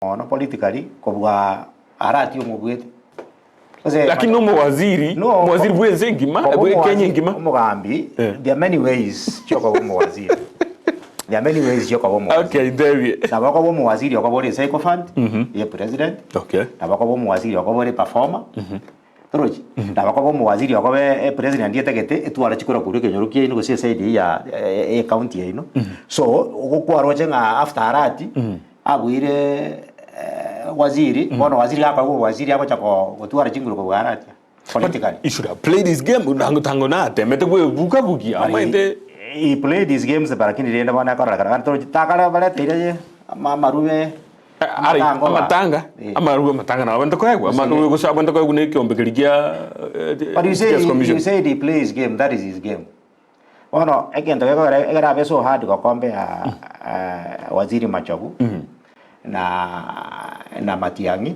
ono politically kubwa arati umugwete lakini no mwaziri bwenze ngima Kenya ngima umugambi there are many ways choko umwaziri there are many ways choko umwaziri okay there na bako umwaziri okobole cycle fund ye president okay na bako umwaziri okobole performer Toroji na bako umwaziri okobe president yetegete etwara chikora kuri kenyorukie ino gose side ya county ino so okokwarwa chenga after arati agwire waziri bono waziri hapa huo waziri hapo chako gutwara chinguru kwa garati politically he should have played this game tango na temete gwe buka buki amainde he played these games barakini renda bana kara to takara bale tire maruwe amatanga amaruwe matanga na wenda kwa amaruwe gusa wenda kwa gune kiombe kiligia but you say he plays game, that is his game. Bono again to egara beso hard ko kombe waziri Machogu na Matiang'i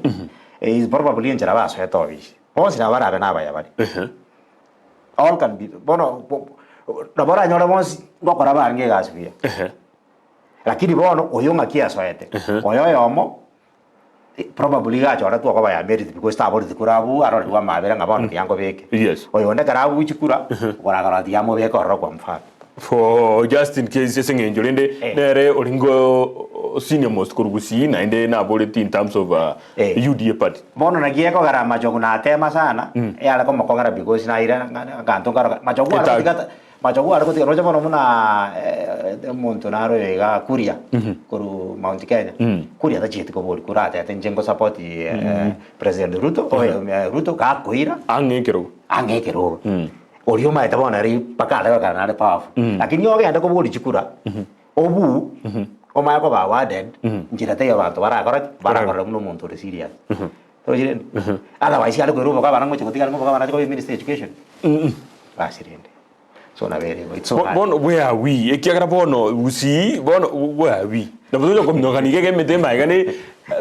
is probably in Jarabaso etovis. Once na bara na baya bari. All can be bono na bora nyora mos ngokora ba nge gasbia. Lakini bono oyonga kiaso ete. Oyoyomo probably gachora tu kwa ya merit because ta bori tikurabu aro rwa mabera ngabono yango beke. Yes. Oyonde karabu chikura ora kara diamo beke oro kwa mfano. For just in case yesenge njolende nere olingo senior most kurugusi na ende na boleti in terms of UDA party bono na gieko gara Machogu na tema sana yala ko makongara because na ira kanto gara Machogu ara ko roja bono muna montonaro ega Kuria kuru Mount Kenya Kuria da chiti ko boli kurata ya tenjengo support president Ruto Ruto ka koira angekero Orio mai tabona ri pakala ka na powerful lakini yoge anda ko boli chikura obu Oma ko ba waden njira te yabantu barakora muno muntu uri serious to jire otherwise yalo ko rubo ka barango chikotika ngo ka bana ko minister education basirinde so na very it's so bono where are we ekiagara bono usi bono where are we na bono ko mnoka nige gemete maigani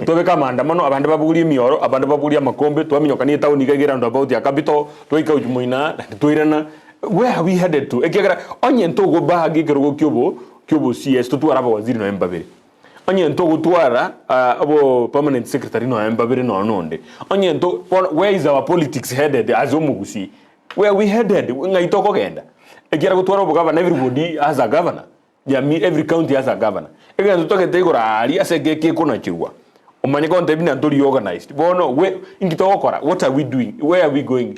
tobe kamanda mono abande babuguri mioro abande babuguri makombe to minyoka ni tauni gagera ndo about ya capital to ika ujumuina toirana where are we headed to ekiagara onye ntogo bahagi kerogo kyobo CS tutwara waziri no Embabere onye nto gutwara abo permanent secretary no Embabere no nonde onye nto where is our politics headed as omugusi where we headed ngaitoko genda egira gutwara obo governor everybody as a governor every county has a governor ega ntoke tegora ali asegeke kona chiwa omanye konte bina ndori organized bono we ingitoko kora what are we doing where are we going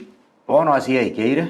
bono asiye ikeire